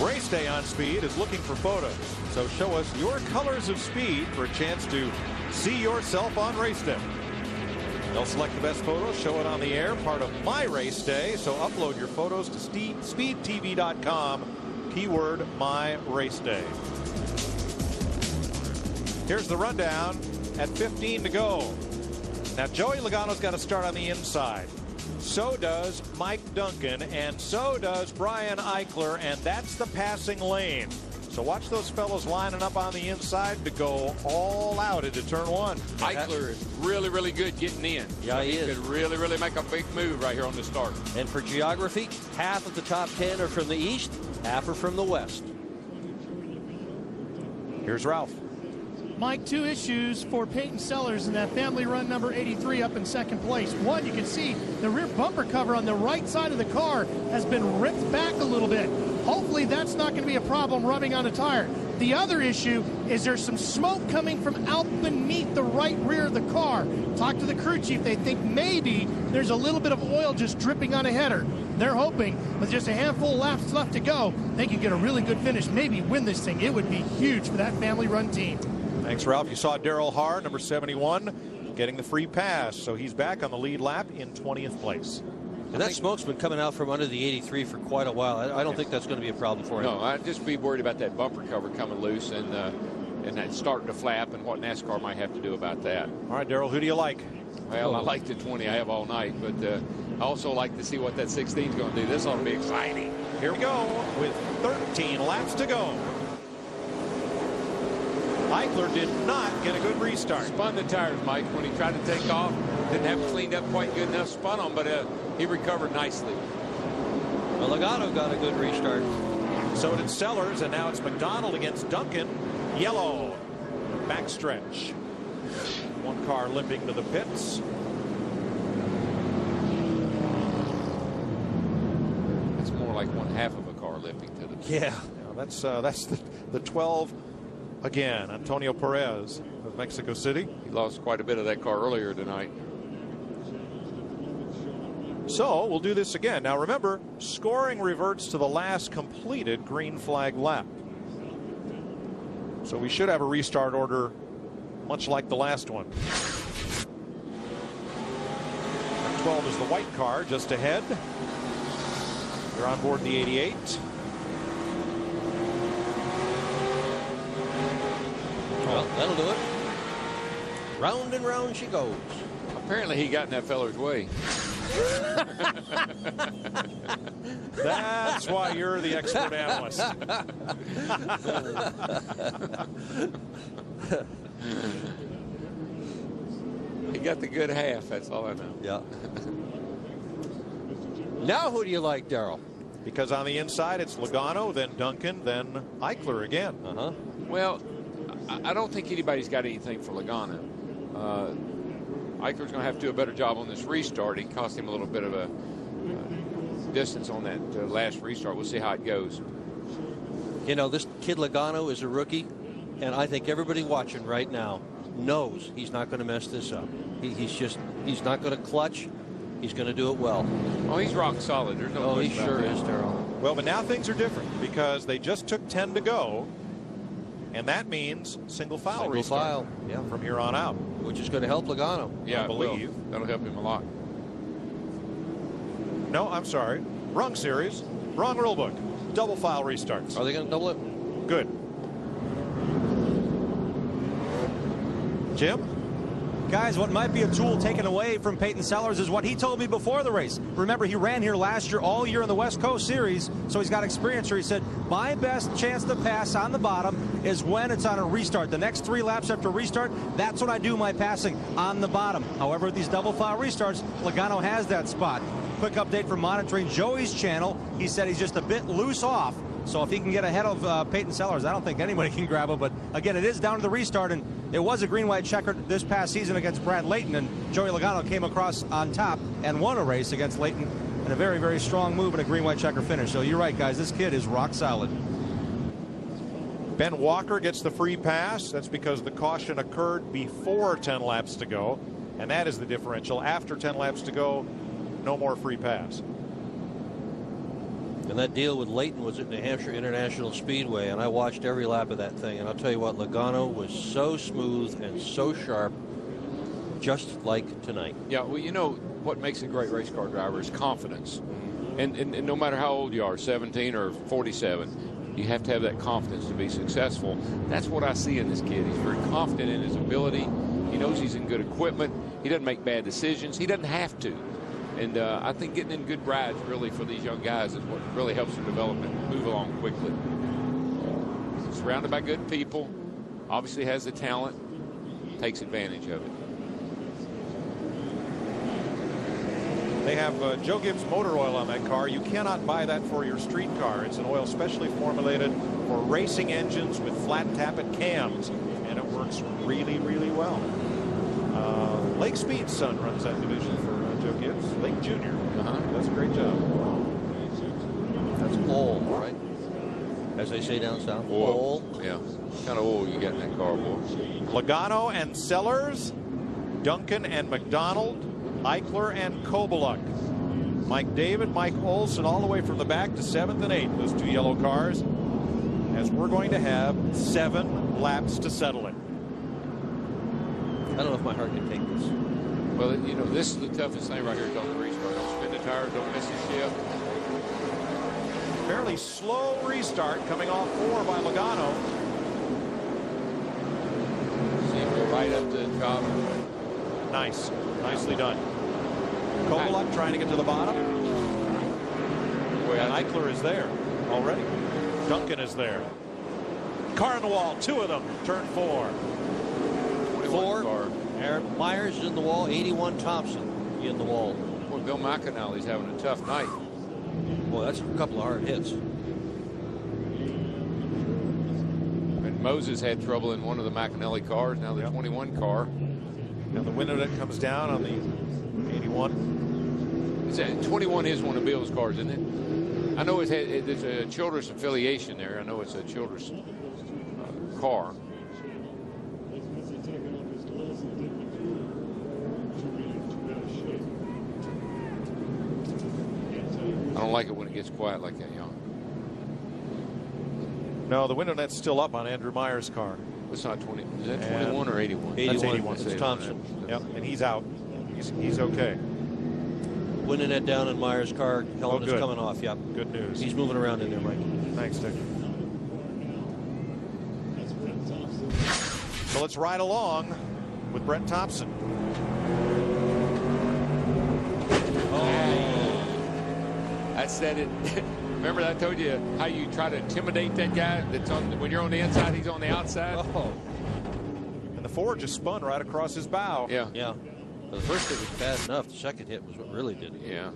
Race Day on Speed is looking for photos. So show us your colors of speed for a chance to see yourself on Race Day. They'll select the best photos, show it on the air, part of My Race Day. So upload your photos to speedtv.com, keyword My Race Day. Here's the rundown at 15 to go. Now Joey Logano's got to start on the inside. So does Mike Duncan, and so does Brian Eichler, and that's the passing lane. So watch those fellows lining up on the inside to go all out into turn one. Eichler is really, really good getting in. Yeah, he is. Could really, really make a big move right here on the start. And for geography, half of the top 10 are from the east, half are from the west. Here's Ralph. Mike, two issues for Peyton Sellers in that family run number 83 up in second place. One, you can see the rear bumper cover on the right side of the car has been ripped back a little bit. Hopefully that's not going to be a problem rubbing on a tire. The other issue is there's some smoke coming from out beneath the right rear of the car. Talk to the crew chief. They think maybe there's a little bit of oil just dripping on a header. They're hoping with just a handful of laps left to go, they can get a really good finish, maybe win this thing. It would be huge for that family run team. Thanks, Ralph. You saw Daryl Haar, number 71, getting the free pass. So he's back on the lead lap in 20th place. And that smoke's been coming out from under the 83 for quite a while. I don't think that's going to be a problem for him. No, I'd just be worried about that bumper cover coming loose and that starting to flap and what NASCAR might have to do about that. All right, Daryl, who do you like? Well, I like the 20 I have all night, but I also like to see what that 16 is going to do. This ought to be exciting. Here we go with 13 laps to go. Eichler did not get a good restart. Spun the tires, Mike, when he tried to take off. Didn't have them cleaned up quite good enough. Spun them, but he recovered nicely. Well, Logano got a good restart. So did Sellers, and now it's McDonald against Duncan. Yellow. Backstretch. One car limping to the pits. It's more like one half of a car limping to the pits. Yeah, that's the 12 again. Antonio Perez of Mexico City. He lost quite a bit of that car earlier tonight. So we'll do this again. Now remember, scoring reverts to the last completed green flag lap. So we should have a restart order much like the last one. 12 is the white car just ahead. They're on board the 88. Well, that'll do it. Round and round she goes. Apparently he got in that feller's way. That's why you're the expert analyst. He got the good half, that's all I know. Yeah. Now who do you like, Daryl? Because on the inside it's Logano, then Duncan, then Eichler again. Well, I don't think anybody's got anything for Logano. Eichler's going to have to do a better job on this restart. It cost him a little bit of a distance on that last restart. We'll see how it goes. You know, this kid Logano is a rookie, and I think everybody watching right now knows he's not going to mess this up. He's not going to clutch. He's going to do it well. Oh, he's rock solid. There's no he sure is, Daryl. Well, but now things are different because they just took 10 to go. And that means single file restart from here on out. Which is going to help Logano. Yeah, I believe. That'll help him a lot. No, I'm sorry. Wrong series. Wrong rule book. Double file restarts. Are they going to double it? Good. Jim? Guys, what might be a tool taken away from Peyton Sellers is what he told me before the race. Remember, he ran here last year, all year in the West Coast Series, so he's got experience here. He said, my best chance to pass on the bottom is when it's on a restart. The next 3 laps after restart, that's when I do my passing, on the bottom. However, with these double file restarts, Logano has that spot. Quick update from monitoring Joey's channel. He said he's just a bit loose off. So if he can get ahead of Peyton Sellers, I don't think anybody can grab him. But again, it is down to the restart, and it was a green-white checker this past season against Brad Layton, and Joey Logano came across on top and won a race against Layton in a very, very strong move and a green-white checker finish. So you're right, guys. This kid is rock solid. Ben Walker gets the free pass. That's because the caution occurred before 10 laps to go, and that is the differential. After 10 laps to go, no more free pass. And that deal with Leighton was at New Hampshire International Speedway, and I watched every lap of that thing. And I'll tell you what, Logano was so smooth and so sharp, just like tonight. Yeah, well, you know what makes a great race car driver is confidence. And no matter how old you are, 17 or 47, you have to have that confidence to be successful. That's what I see in this kid. He's very confident in his ability. He knows he's in good equipment. He doesn't make bad decisions. He doesn't have to. And I think getting in good rides really for these young guys is what really helps their development move along quickly. Surrounded by good people, obviously has the talent, takes advantage of it. They have Joe Gibbs motor oil on that car. You cannot buy that for your street car. It's an oil specially formulated for racing engines with flat tappet cams, and it works really, really well. Lake Speed's son runs that division for Joe Gibbs. Lake Jr. Does a great job. That's oil, right? As they say down south. Oil. Yeah. What kind of oil you got in that car, boy? Logano and Sellers, Duncan and McDonald, Eichler and Kobaluk. Mike David, Mike Olson all the way from the back to 7th and 8th, those 2 yellow cars, as we're going to have 7 laps to settle it. I don't know if my heart can take this. Well, you know, this is the toughest thing right here is on the restart. Don't spin the tires, don't miss the shift. Fairly slow restart coming off 4 by Logano. See him go right up to the top. Nice. Nicely done. Kobaluk trying to get to the bottom. And Eichler is there already. Duncan is there. Car on the wall, 2 of them. Turn 4. 4. Aaron Myers in the wall. 81 Thompson in the wall. Boy, Bill McAnally's having a tough night. Boy, that's a couple of hard hits. And Moses had trouble in one of the McAnally cars. Now the 21 car. Now the window that comes down on the 81. Is that 21 is one of Bill's cars, isn't it? I know there's a Childress affiliation there. I know it's a Childress car. I don't like it when it gets quiet like that, young. No, the window net's still up on Andrew Meyer's car. It's not 20. Is that 21 or 81? That's 81. It's Thompson. Yep, and he's out. He's okay. Winning that down in Meyer's car. Helmet is coming off. Yep. Good news. He's moving around in there, Mike. Thanks, Dick. So let's ride along with Brent Thompson. I said it. Remember I told you how you try to intimidate that guy that's on when you're on the inside, he's on the outside. Oh. And the Ford just spun right across his bow. Yeah. Yeah. The first hit was bad enough. The second hit was what really did it. Yeah.